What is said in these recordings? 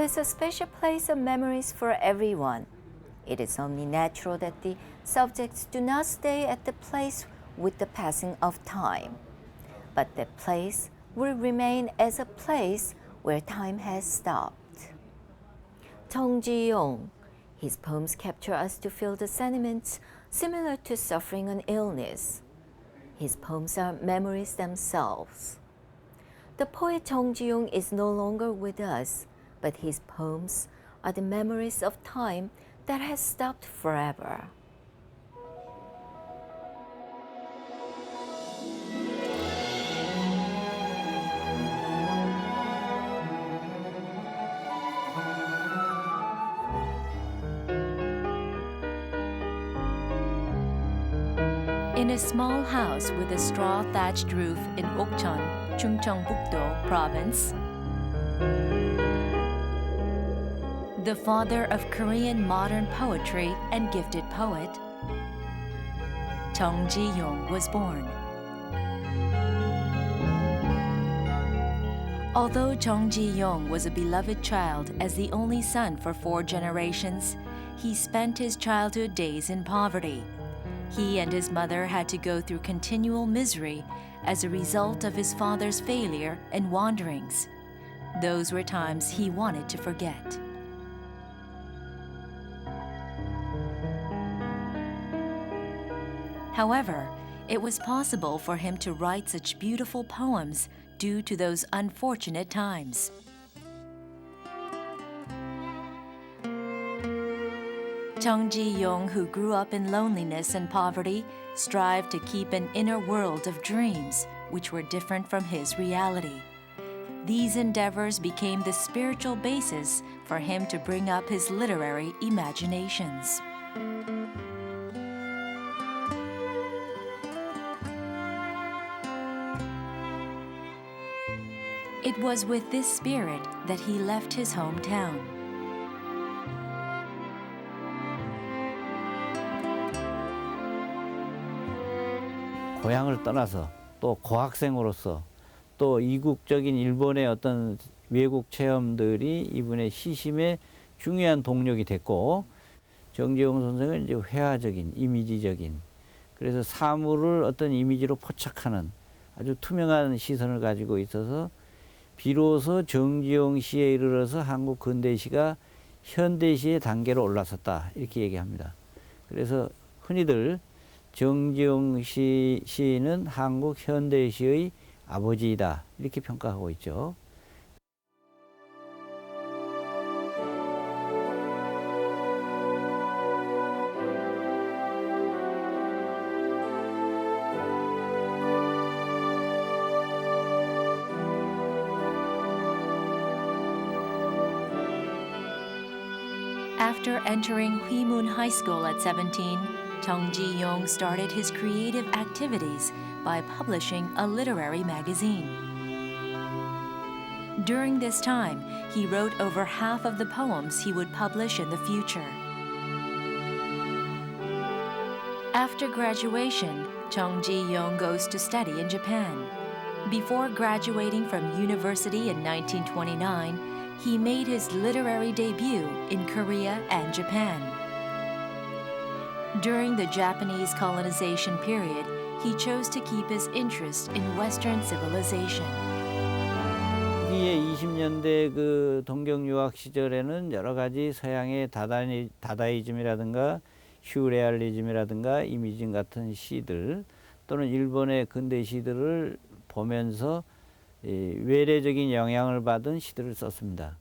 There's a special place of memories for everyone. It is only natural that the subjects do not stay at the place with the passing of time, but that place will remain as a place where time has stopped. Chung Chi-yong. His poems capture us to feel the sentiments similar to suffering an illness. His poems are memories themselves. The poet Chung Chi-yong is no longer with us, but his poems are the memories of time that has stopped forever. In a small house with a straw-thatched roof in Okcheon, Chungcheongbuk-do Province, the father of Korean modern poetry and gifted poet, Chung Chi-yong was born. Although Chung Chi-yong was a beloved child as the only son for 4 generations, he spent his childhood days in poverty. He and his mother had to go through continual misery as a result of his father's failure and wanderings. Those were times he wanted to forget. However, it was possible for him to write such beautiful poems due to those unfortunate times. Chung Chi-yong, who grew up in loneliness and poverty, strived to keep an inner world of dreams, which were different from his reality. These endeavors became the spiritual basis for him to bring up his literary imaginations. It was with this spirit that he left his hometown. 고향을 떠나서 또 고학생으로서 또 이국적인 일본의 어떤 외국 체험들이 이분의 시심의 중요한 동력이 됐고, 정지용 선생은 이제 회화적인, 이미지적인, 그래서 사물을 어떤 이미지로 포착하는 아주 투명한 시선을 가지고 있어서 비로소 정지용 시에 이르러서 한국 근대시가 현대시의 단계로 올라섰다, 이렇게 얘기합니다. 그래서 흔히들 정지용 시인은 한국 현대시의 아버지이다, 이렇게 평가하고 있죠. After entering Huimun High School at 17, Chung Chi-yong started his creative activities by publishing a literary magazine. During this time, he wrote over half of the poems he would publish in the future. After graduation, Chung Chi-yong goes to study in Japan. Before graduating from university in 1929, he made his literary debut in Korea and Japan. During the Japanese colonization period, he chose to keep his interest in Western civilization. 후기의 20년대 그 동경 유학 시절에는 여러 가지 서양의 다다이즘이라든가 슈레알리즘이라든가 이미징 같은 시들, 또는 일본의 근대 시들을 보면서 외래적인 영향을 받은 시들을 썼습니다.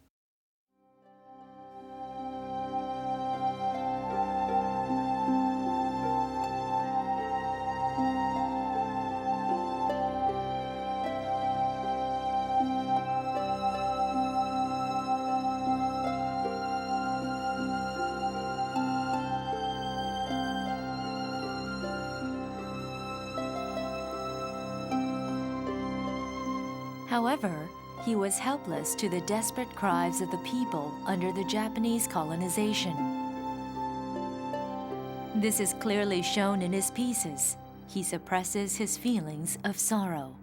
However, he was helpless to the desperate cries of the people under the Japanese colonization. This is clearly shown in his pieces. He suppresses his feelings of sorrow.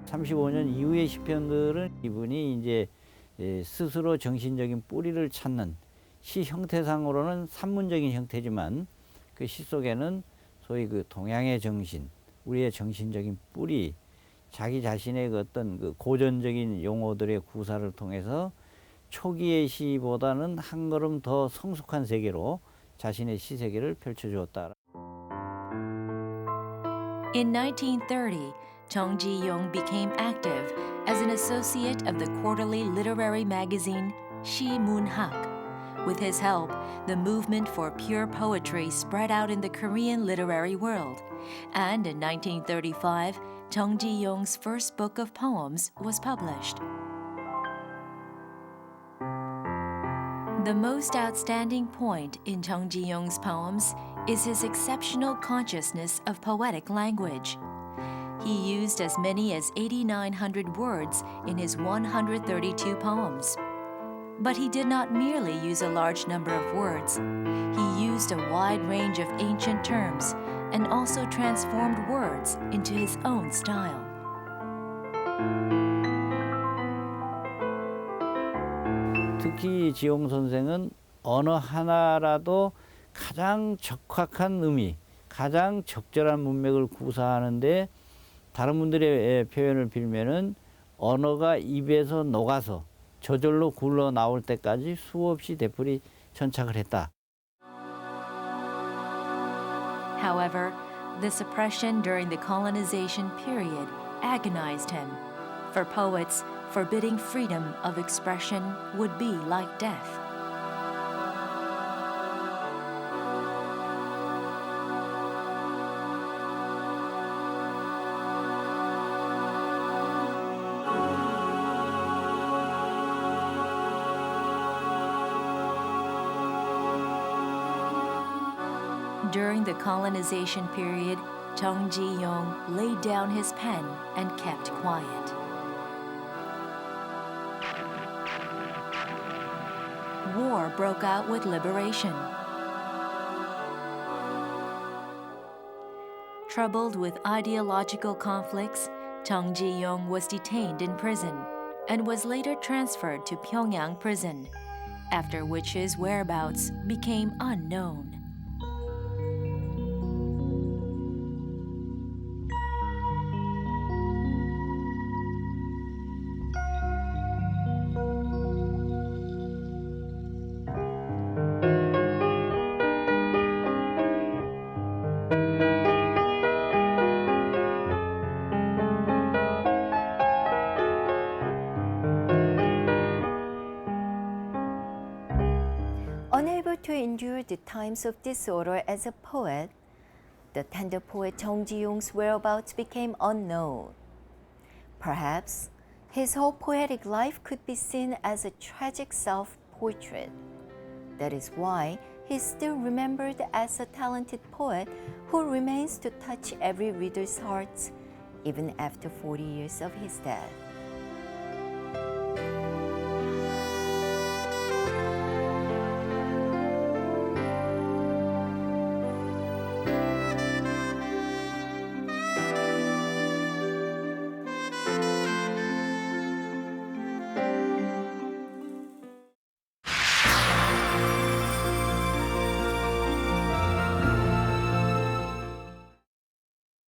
35년 이후의 시편들은 이분이 이제 스스로 정신적인 뿌리를 찾는 시 형태상으로는 산문적인 형태지만 그 시 속에는 소위 그 동양의 정신, 우리의 정신적인 뿌리, 자기 자신의 그 어떤 그 고전적인 용어들의 구사를 통해서 초기의 시보다는 한 걸음 더 성숙한 세계로 자신의 시 세계를 펼쳐주었다. In 1930, Chung Chi-yong became active as an associate of the quarterly literary magazine Munhak. With his help, the movement for pure poetry spread out in the Korean literary world, and in 1935, Chung Chi-yong's first book of poems was published. The most outstanding point in Chung Chi-yong's poems is his exceptional consciousness of poetic language. He used as many as 8,900 words in his 132 poems. But he did not merely use a large number of words. He used a wide range of ancient terms and also transformed words into his own style. 특히 지용 선생은 언어 하나라도 가장 적확한 의미, 가장 적절한 문맥을 구사하는데 다른 분들의 표현을 빌면은 언어가 입에서 녹아서 저절로 굴러 나올 때까지 수없이 되풀이 전착을 했다. However, the suppression during the colonization period agonized him. For poets, forbidding freedom of expression would be like death. During the colonization period, Chung Chi-yong laid down his pen and kept quiet. War broke out with liberation. Troubled with ideological conflicts, Chung Chi-yong was detained in prison and was later transferred to Pyongyang prison, after which his whereabouts became unknown. Unable to endure the times of disorder as a poet, the tender poet Chung Chi-yong's whereabouts became unknown. Perhaps his whole poetic life could be seen as a tragic self-portrait. That is why he is still remembered as a talented poet who remains to touch every reader's hearts even after 40 years of his death.